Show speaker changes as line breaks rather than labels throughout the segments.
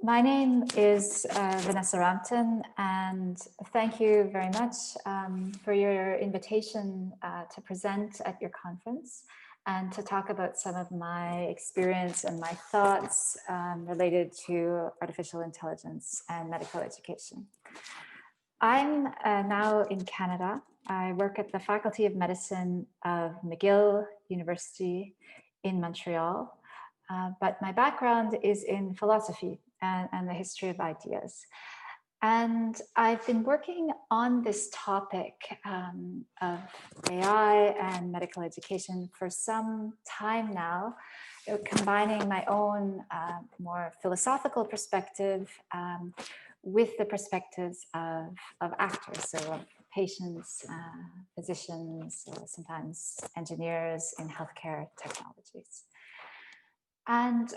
My name is Vanessa Hampton, and thank you very much for your invitation to present at your conference and to talk about some of my experience and my thoughts related to artificial intelligence and medical education. I'm now in Canada. I work at the Faculty of Medicine of McGill University in Montreal, but my background is in philosophy and the history of ideas. And I've been working on this topic of AI and medical education for some time now, combining my own more philosophical perspective with the perspectives of actors, so of patients, physicians, sometimes engineers in healthcare technologies. And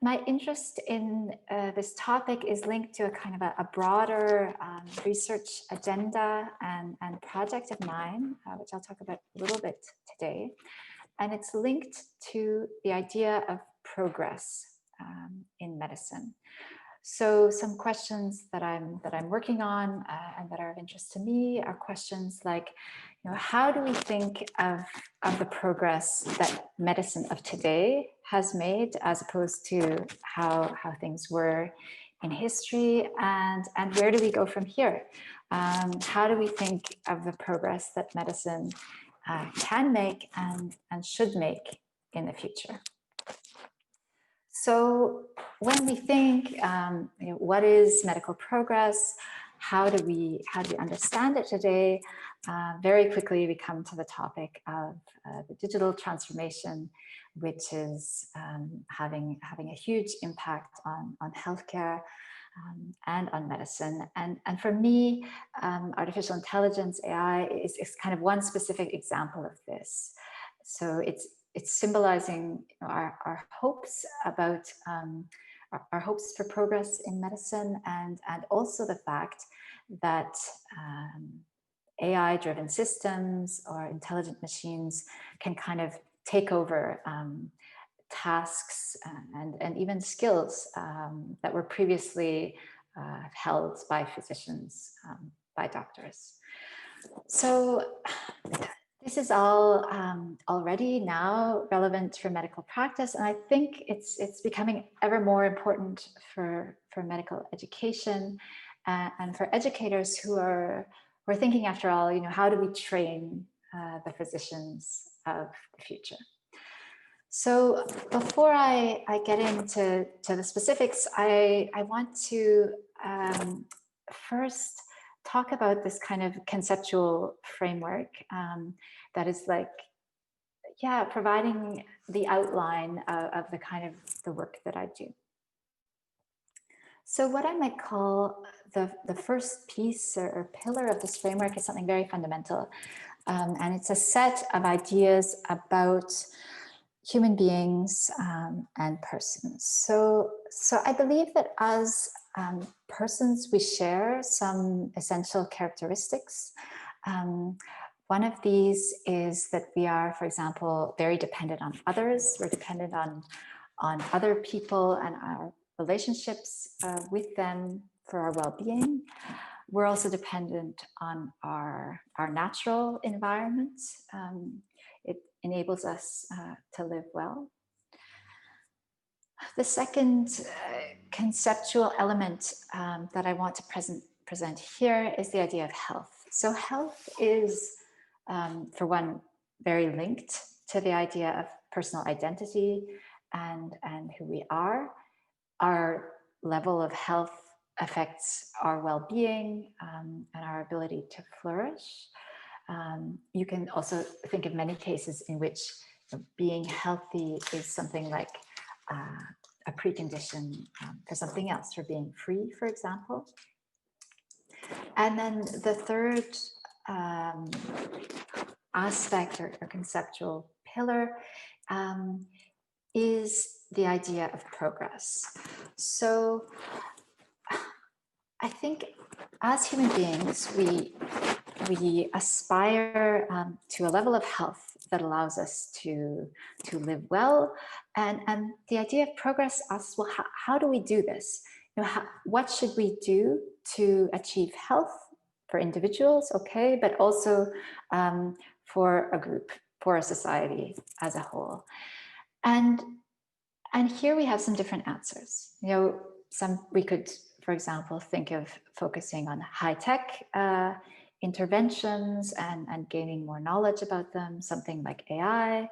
my interest in this topic is linked to a kind of a broader research agenda and project of mine, which I'll talk about a little bit today. And it's linked to the idea of progress in medicine. So some questions that I'm working on and that are of interest to me are questions like, how do we think of the progress that medicine of today has made as opposed to how things were in history, and where do we go from here? How do we think of the progress that medicine can make and should make in the future? So when we think, what is medical progress? How do we understand it today? Very quickly, we come to the topic of the digital transformation, which is having a huge impact on healthcare and on medicine. And for me, artificial intelligence, AI, is kind of one specific example of this. So it's symbolizing our hopes about our hopes for progress in medicine, and also the fact that AI-driven systems or intelligent machines can kind of take over tasks and even skills that were previously held by physicians, by doctors. So this is all already now relevant for medical practice, and I think it's becoming ever more important for medical education and for educators who are thinking, after all, how do we train the physicians of the future? So before I get into the specifics, I want to first talk about this kind of conceptual framework that is providing the outline of the kind of the work that I do. So what I might call the first piece or pillar of this framework is something very fundamental. And it's a set of ideas about human beings and persons. So I believe that as persons, we share some essential characteristics. One of these is that we are, for example, very dependent on others. We're dependent on other people and our relationships with them for our well-being. We're also dependent on our natural environment. It enables us to live well. The second conceptual element that I want to present here is the idea of health. So health is, for one, very linked to the idea of personal identity and who we are. Our level of health affects our well-being and our ability to flourish. You can also think of many cases in which being healthy is something like a precondition for something else, for being free, for example. And then the third aspect or conceptual pillar is the idea of progress. So I think as human beings, we aspire to a level of health that allows us to live well. And the idea of progress asks, well, how do we do this? what should we do to achieve health for individuals, okay, but also for a group, for a society as a whole. And here we have some different answers. We could, for example, think of focusing on high-tech interventions and gaining more knowledge about them, something like AI.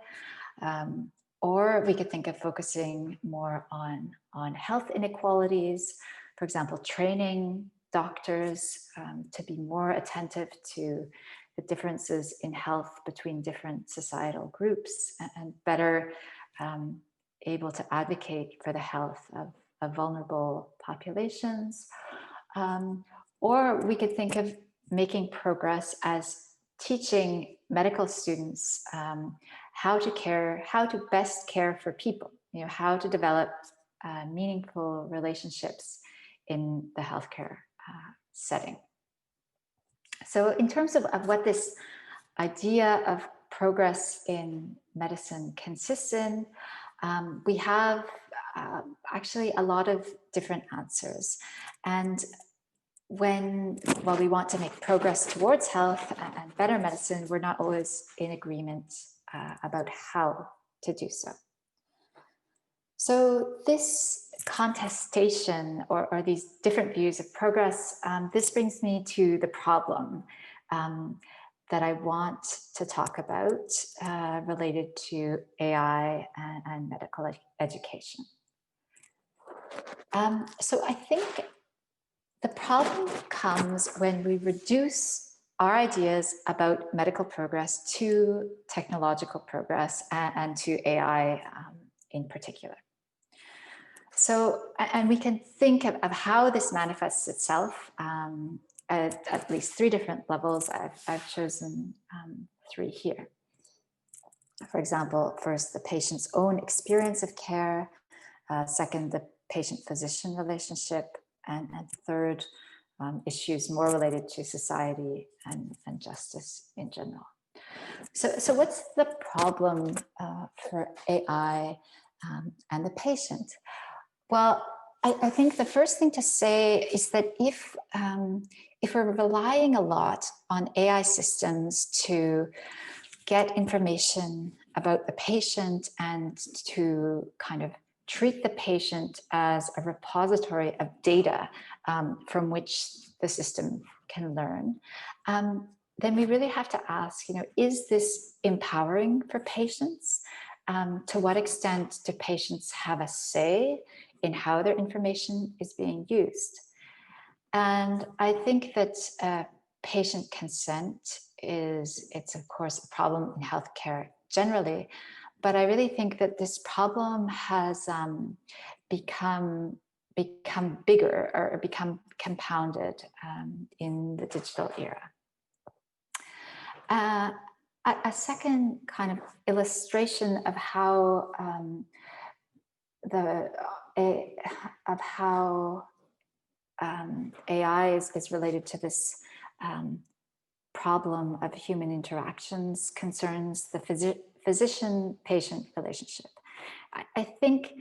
Or we could think of focusing more on health inequalities, for example, training doctors to be more attentive to the differences in health between different societal groups and better able to advocate for the health of vulnerable populations. Or we could think of making progress as teaching medical students how to best care for people, how to develop meaningful relationships in the healthcare setting. So in terms of what this idea of progress in medicine consists in, we have actually a lot of different answers. And while we want to make progress towards health and better medicine, we're not always in agreement about how to do so. So this contestation or these different views of progress, this brings me to the problem that I want to talk about related to AI and medical education. So I think the problem comes when we reduce our ideas about medical progress to technological progress and to AI in particular. So, and we can think of how this manifests itself at least three different levels. I've chosen three here. For example, first, the patient's own experience of care. Second, the patient-physician relationship. And third, issues more related to society and justice in general. So what's the problem for AI and the patient? Well, I think the first thing to say is that if we're relying a lot on AI systems to get information about the patient and to kind of treat the patient as a repository of data from which the system can learn, then we really have to ask, is this empowering for patients? To what extent do patients have a say in how their information is being used? And I think that patient consent it's of course a problem in healthcare generally, but I really think that this problem has become bigger or become compounded in the digital era. A second kind of illustration of how AI is related to this problem of human interactions concerns the physician-patient relationship. I think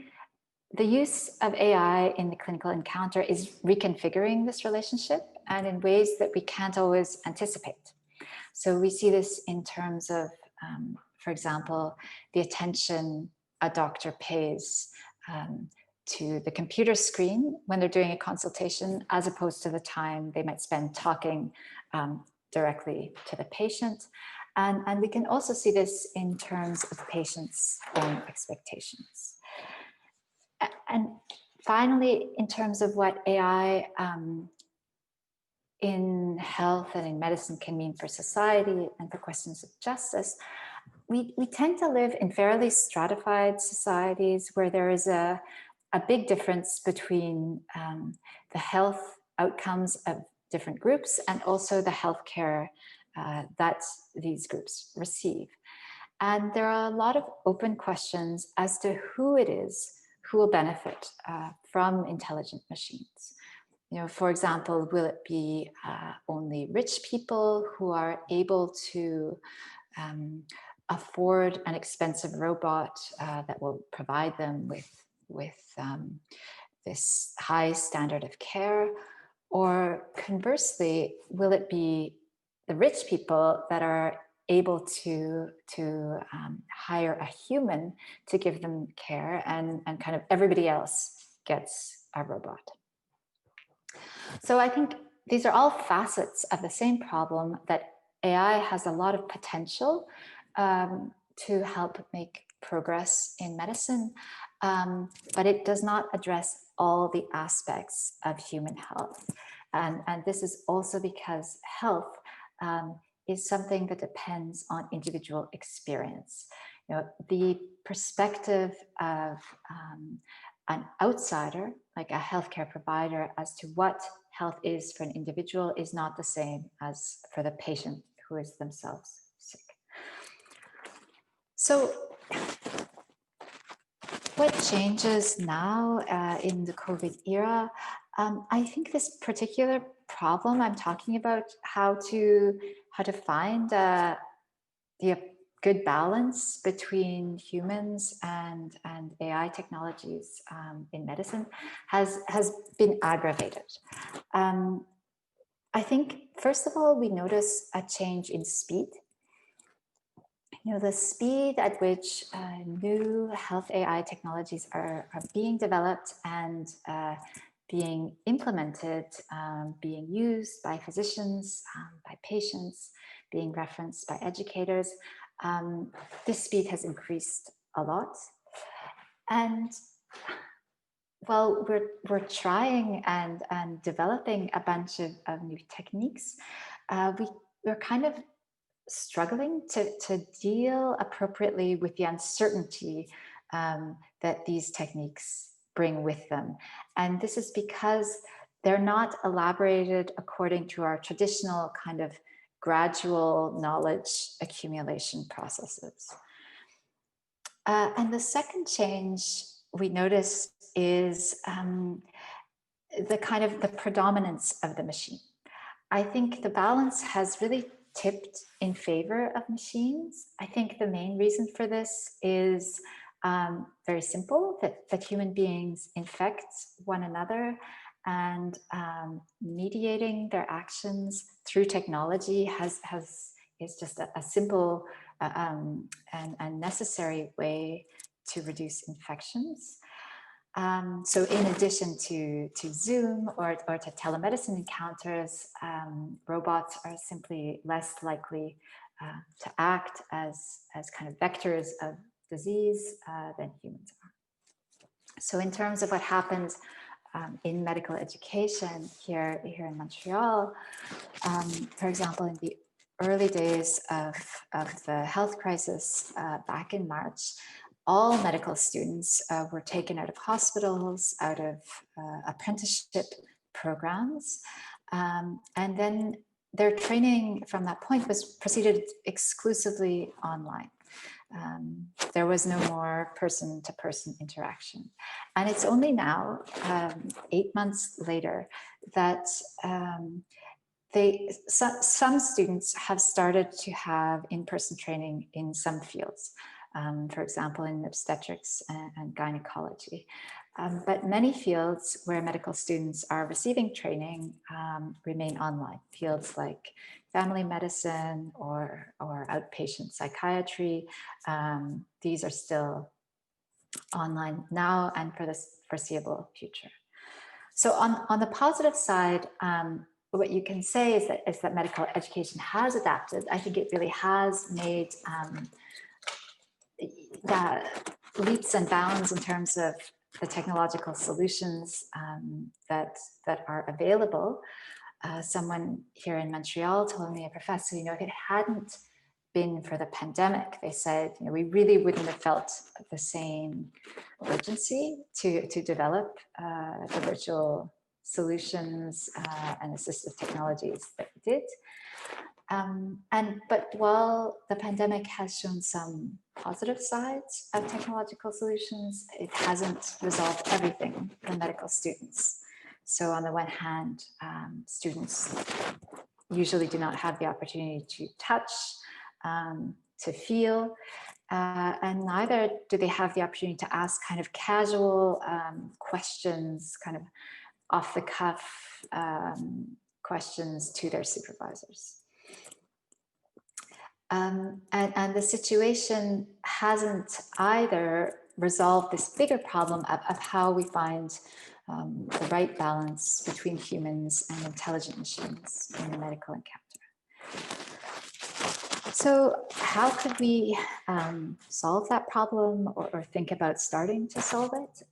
the use of AI in the clinical encounter is reconfiguring this relationship and in ways that we can't always anticipate. So we see this in terms of, for example, the attention a doctor pays to the computer screen when they're doing a consultation, as opposed to the time they might spend talking directly to the patient. And we can also see this in terms of patients' own expectations. And finally, in terms of what AI in health and in medicine can mean for society and for questions of justice, we tend to live in fairly stratified societies where there is a big difference between the health outcomes of different groups and also the healthcare that these groups receive. And there are a lot of open questions as to who it is who will benefit from intelligent machines. For example, will it be only rich people who are able to afford an expensive robot that will provide them with this high standard of care? Or conversely, will it be the rich people that are able to hire a human to give them care, and kind of everybody else gets a robot? So I think these are all facets of the same problem, that AI has a lot of potential to help make progress in medicine, but it does not address all the aspects of human health. And this is also because health is something that depends on individual experience. You know, the perspective of an outsider, like a healthcare provider, as to what health is for an individual is not the same as for the patient who is themselves sick. So what changes now in the COVID era? I think this particular problem I'm talking about, how to find the good balance between humans and AI technologies in medicine has been aggravated. I think, first of all, we notice a change in speed. You know, the speed at which new health AI technologies are being developed and being implemented, being used by physicians, by patients, being referenced by educators. This speed has increased a lot. And well, we're trying and developing a bunch of new techniques. We're kind of struggling to deal appropriately with the uncertainty that these techniques bring with them. And this is because they're not elaborated according to our traditional kind of gradual knowledge accumulation processes. And the second change we notice is the kind of the predominance of the machine. I think the balance has really tipped in favor of machines. I think the main reason for this is very simple, that human beings infect one another, and mediating their actions through technology is just a simple and necessary way to reduce infections. So in addition to Zoom or to telemedicine encounters, robots are simply less likely to act as kind of vectors of disease than humans are. So in terms of what happens in medical education here in Montreal, for example, in the early days of the health crisis back in March, all medical students were taken out of hospitals, out of apprenticeship programs, and then their training from that point was proceeded exclusively online. There was no more person-to-person interaction. And it's only now, 8 months later, that some students have started to have in-person training in some fields. For example, in obstetrics and gynecology. But many fields where medical students are receiving training remain online. Fields like family medicine or outpatient psychiatry, these are still online now and for the foreseeable future. So on the positive side, what you can say is that medical education has adapted. I think it really has made leaps and bounds in terms of the technological solutions that are available. Someone here in Montreal told me, a professor, if it hadn't been for the pandemic, they said, we really wouldn't have felt the same urgency to develop the virtual solutions and assistive technologies that we did. But while the pandemic has shown some positive sides of technological solutions, it hasn't resolved everything for medical students. So on the one hand, students usually do not have the opportunity to touch, to feel, and neither do they have the opportunity to ask kind of casual questions, kind of off the cuff questions to their supervisors. And the situation hasn't either resolved this bigger problem of how we find the right balance between humans and intelligent machines in the medical encounter. So how could we solve that problem or think about starting to solve it?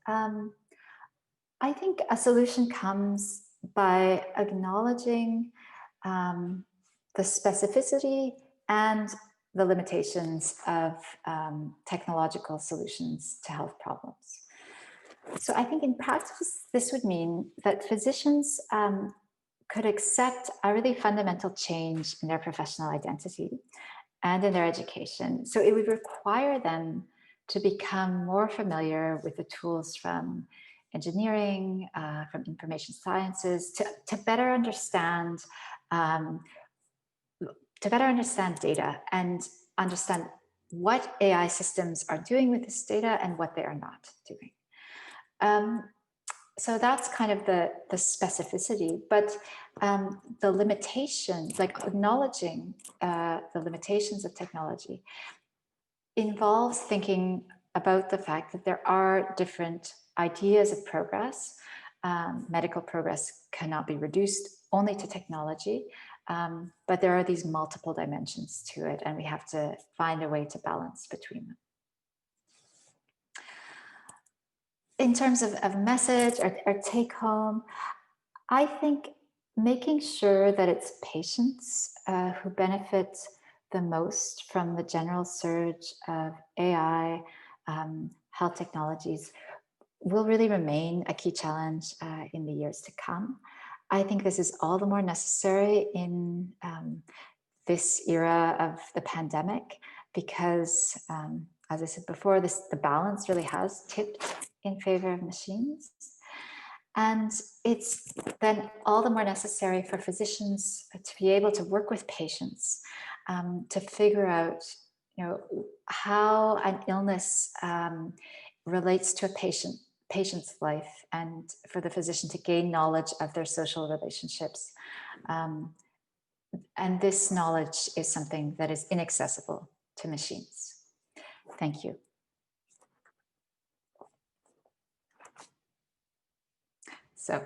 I think a solution comes by acknowledging the specificity and the limitations of technological solutions to health problems. So I think in practice, this would mean that physicians could accept a really fundamental change in their professional identity and in their education. So it would require them to become more familiar with the tools from engineering, from information sciences, to better understand data and understand what AI systems are doing with this data and what they are not doing. So that's kind of the specificity, but the limitations, like acknowledging the limitations of technology, involves thinking about the fact that there are different ideas of progress. Medical progress cannot be reduced only to technology, but there are these multiple dimensions to it, and we have to find a way to balance between them. In terms of message or take home, I think making sure that it's patients who benefit the most from the general surge of AI, health technologies, will really remain a key challenge in the years to come. I think this is all the more necessary in this era of the pandemic because, as I said before, the balance really has tipped in favor of machines. And it's then all the more necessary for physicians to be able to work with patients to figure out, how an illness relates to a patient's life, and for the physician to gain knowledge of their social relationships. And this knowledge is something that is inaccessible to machines. Thank you. So